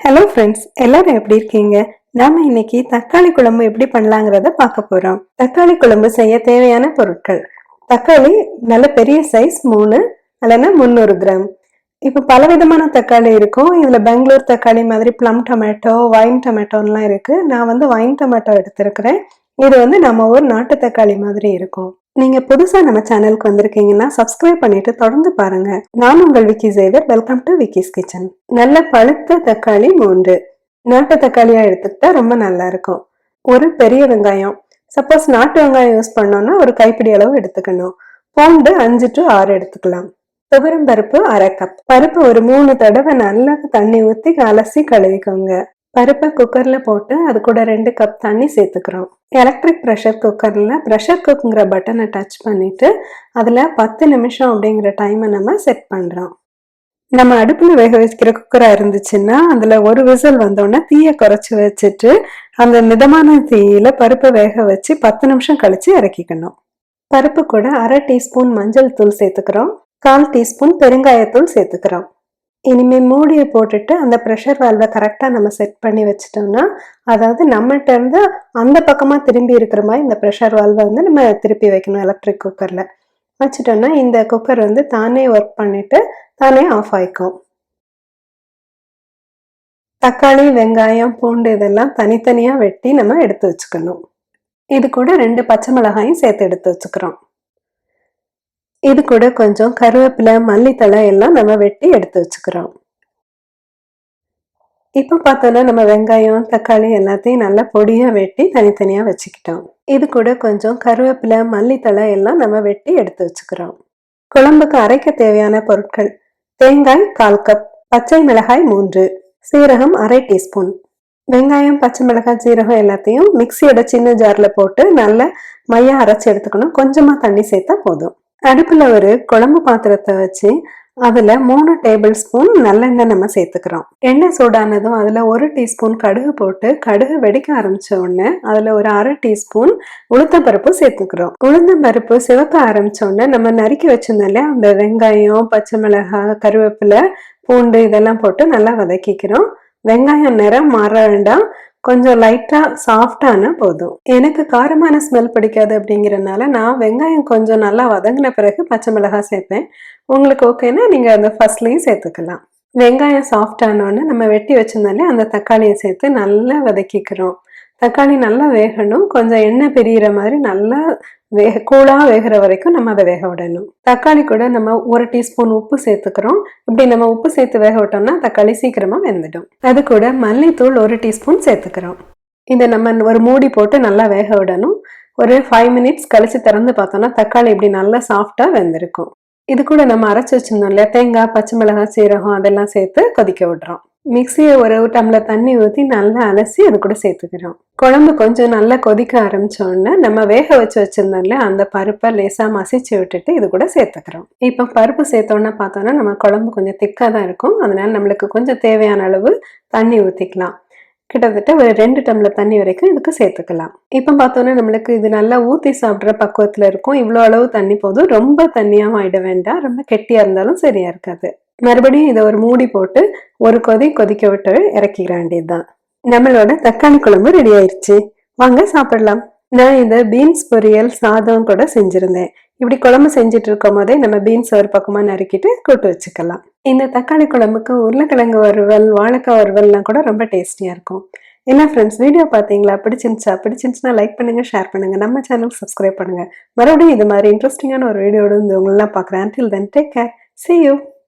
Hello friends, எல்லாரும் எப்படி இருக்கீங்க? நாம இன்னைக்கு தக்காளி குழம்பு எப்படி பண்ணலாங்கிறத பார்க்க போறோம். தக்காளி குழம்பு செய்ய தேவையான பொருட்கள்: தக்காளி நல்ல பெரிய சைஸ் 3 அல்லனா 300 கிராம். இப்போ பலவிதமான தக்காளி இருக்கும். இதுல பெங்களூர் தக்காளி மாதிரி ப்ளம் டொமேட்டோ, வைன் டொமேட்டோலாம் இருக்கு. நான் வைன் டொமேட்டோ எடுத்திருக்கிறேன். இது நம்ம ஊர் நாட்டு தக்காளி மாதிரி இருக்கும். நீங்க புதுசா நம்ம சேனலுக்கு வந்திருக்கீங்கன்னா சப்ஸ்கிரைப் பண்ணிட்டு தொடர்ந்து பாருங்க. நான் உங்கள் விக்கிசேவியர். Welcome to விக்கிஸ்கிச்சன். நல்ல பழுத்த தக்காளி 3 நாட்டு தக்காளியா எடுத்துக்கிட்டா ரொம்ப நல்லா இருக்கும். ஒரு பெரிய வெங்காயம், சப்போஸ் நாட்டு வெங்காயம் யூஸ் பண்ணோம்னா ஒரு கைப்பிடி அளவு எடுத்துக்கணும். பூண்டு 5 to 6 எடுத்துக்கலாம். துவரம் பருப்பு 1/2 கப். பருப்பு ஒரு 3 தடவை நல்லா தண்ணி ஊற்றி அலசி கழுவிக்கோங்க. பருப்பை குக்கர்ல போட்டு அது கூட 2 கப் தண்ணி சேர்த்துக்கிறோம். எலக்ட்ரிக் ப்ரெஷர் குக்கர்ல ப்ரெஷர் குக்குங்கிற பட்டனை டச் பண்ணிட்டு அதுல 10 நிமிஷம் அப்படிங்கிற டைமை நம்ம செட் பண்றோம். நம்ம அடுப்புல வேக வைக்கிற குக்கரா இருந்துச்சுன்னா அதுல ஒரு விசில் வந்தோடனே தீயை குறைச்சி வச்சுட்டு அந்த மிதமான தீயில பருப்பை வேக வச்சு 10 நிமிஷம் கழிச்சு இறக்கிக்கணும். பருப்பு கூட 1/2 டீஸ்பூன் மஞ்சள் தூள் சேர்த்துக்கிறோம். 1/4 டீஸ்பூன் பெருங்காயத்தூள் சேர்த்துக்கிறோம். இனிமே மூடியை போட்டுட்டு அந்த ப்ரெஷர் வால்வை கரெக்டா நம்ம செட் பண்ணி வச்சிட்டோம்னா, அதாவது நம்மகிட்ட இருந்து அந்த பக்கமா திரும்பி இருக்கிற மாதிரி இந்த ப்ரெஷர் வால்வை நம்ம திருப்பி வைக்கணும். எலக்ட்ரிக் குக்கர்ல வச்சுட்டோம்னா இந்த குக்கர் தானே ஒர்க் பண்ணிட்டு தானே ஆஃப் ஆயிக்கும். தக்காளி, வெங்காயம், பூண்டு இதெல்லாம் தனித்தனியா வெட்டி நம்ம எடுத்து வச்சுக்கணும். இது கூட 2 பச்சை மிளகாயும் சேர்த்து எடுத்து வச்சுக்கிறோம். இது கூட கொஞ்சம் கருவேப்பிலை, மல்லித்தழை எல்லாம் நம்ம வெட்டி எடுத்து வச்சுக்கிறோம். இப்போ பார்த்தோன்னா நம்ம வெங்காயம், தக்காளி எல்லாத்தையும் நல்லா பொடியா வெட்டி தனித்தனியா வச்சுக்கிட்டோம். இது கூட கொஞ்சம் கருவேப்பிலை, மல்லித்தழை எல்லாம் நம்ம வெட்டி எடுத்து வச்சுக்கிறோம். குழம்புக்கு அரைக்க தேவையான பொருட்கள்: தேங்காய் 1/4 கப், பச்சை மிளகாய் 3, சீரகம் 1/2 டீஸ்பூன். வெங்காயம், பச்சை மிளகாய், சீரகம் எல்லாத்தையும் மிக்சியோட சின்ன ஜார்ல போட்டு நல்லா மையா அரைச்சி எடுத்துக்கணும். கொஞ்சமா தண்ணி சேர்த்தா போதும். அடுப்புல ஒரு குழம்பு பாத்திரத்தை வச்சு அதுல 3 டேபிள் ஸ்பூன் நல்லெண்ணெய் நம்ம சேர்த்துக்கிறோம். எண்ணெய் சூடானதும் அதுல 1 டீஸ்பூன் கடுகு போட்டு கடுகு வெடிக்க ஆரம்பிச்ச உடனே அதுல ஒரு 1/2 டீஸ்பூன் உளுத்தம்பருப்பு சேர்த்துக்கிறோம். உளுந்தம்பருப்பு சிவக்க ஆரம்பிச்ச உடனே நம்ம நறுக்கி வச்சிருந்தோம் இல்லையா, அந்த வெங்காயம், பச்சை மிளகாய், கருவேப்பிலை, பூண்டு இதெல்லாம் போட்டு நல்லா வதக்கிக்கிறோம். வெங்காயம் நிறம் மாற வேண்டாம், கொஞ்சம் லைட்டா சாஃப்டான போதும். எனக்கு காரமான ஸ்மெல் பிடிக்காது அப்படிங்கிறதுனால நான் வெங்காயம் கொஞ்சம் நல்லா வதங்கின பிறகு பச்சை மிளகாய் சேர்ப்பேன். உங்களுக்கு ஓகேன்னா நீங்க அந்த ஃபர்ஸ்ட்லயும் சேர்த்துக்கலாம். வெங்காயம் சாஃப்டானோன்னு நம்ம வெட்டி வச்சிருந்தாலே அந்த தக்காளியை சேர்த்து நல்லா வதக்கிக்கிறோம். தக்காளி நல்லா வேகணும். கொஞ்சம் எண்ணெய் பிரியிற மாதிரி நல்லா கூழா வேகிற வரைக்கும் நம்ம அதை வேக விடணும். தக்காளி கூட நம்ம 1 டீஸ்பூன் உப்பு சேர்த்துக்கிறோம். இப்படி நம்ம உப்பு சேர்த்து வேக விட்டோம்னா தக்காளி சீக்கிரமா வெந்துடும். அது கூட மல்லித்தூள் 1 டீஸ்பூன் சேர்த்துக்கிறோம். இதை நம்ம ஒரு மூடி போட்டு நல்லா வேக விடணும். ஒரு 5 மினிட்ஸ் கழிச்சு திறந்து பார்த்தோம்னா தக்காளி இப்படி நல்லா சாஃப்டா வெந்திருக்கும். இது கூட நம்ம அரைச்சி வச்சிருந்தோம் இல்லையா, தேங்காய், பச்சை மிளகாய், சீரகம் அதெல்லாம் சேர்த்து கொதிக்க விடுறோம். மிக்சியை ஒரு டம்ளர் தண்ணி ஊற்றி நல்லா அலசி அது கூட சேர்த்துக்கிறோம். குழம்பு கொஞ்சம் நல்லா கொதிக்க ஆரம்பிச்சோடனே நம்ம வேக வச்சிருந்தோம் இல்லையா, அந்த பருப்பை லேசா மசிச்சு விட்டுட்டு இது கூட சேர்த்துக்கிறோம். இப்போ பருப்பு சேர்த்தோன்னா பார்த்தோன்னா நம்ம குழம்பு கொஞ்சம் திக்காக தான் இருக்கும். அதனால நம்மளுக்கு கொஞ்சம் தேவையான அளவு தண்ணி ஊற்றிக்கலாம். கிட்டத்தட்ட ஒரு 2 டம்ளர் தண்ணி வரைக்கும் இதுக்கு சேர்த்துக்கலாம். இப்போ பார்த்தோன்னா நம்மளுக்கு இது நல்லா ஊற்றி சாப்பிட்ற பக்குவத்தில் இருக்கும். இவ்வளோ அளவு தண்ணி போதும். ரொம்ப தண்ணியாகவும் ஆயிட வேண்டாம், ரொம்ப கெட்டியா இருந்தாலும் சரியா இருக்காது. மறுபடியும் இதை ஒரு மூடி போட்டு ஒரு கொதிக்க விட்டு இறக்கிட வேண்டியதுதான். நம்மளோட தக்காளி குழம்பு ரெடி ஆயிடுச்சு. வாங்க சாப்பிடலாம். நான் இந்த பீன்ஸ் பொரியல், சாதம் கூட செஞ்சிருந்தேன். இப்படி குழம்பு செஞ்சுட்டு இருக்கும் போதே நம்ம பீன்ஸ் ஒரு பக்கமா நறுக்கிட்டு கூட்டு வச்சுக்கலாம். இந்த தக்காளி குழம்புக்கு உருளைக்கிழங்கு வறுவல், வாழைக்காய் வறுவல்லாம் கூட ரொம்ப டேஸ்டியா இருக்கும். என்ன ஃப்ரெண்ட்ஸ், வீடியோ பார்த்தீங்களா? பிடிச்சிருந்துச்சுன்னா லைக் பண்ணுங்க, ஷேர் பண்ணுங்க, நம்ம சேனல் சப்ஸ்கிரைப் பண்ணுங்க. மறுபடியும் இது மாதிரி இன்ட்ரெஸ்டிங்கான ஒரு வீடியோட உங்களெல்லாம் பார்க்குறேன். Until then, take care. See you.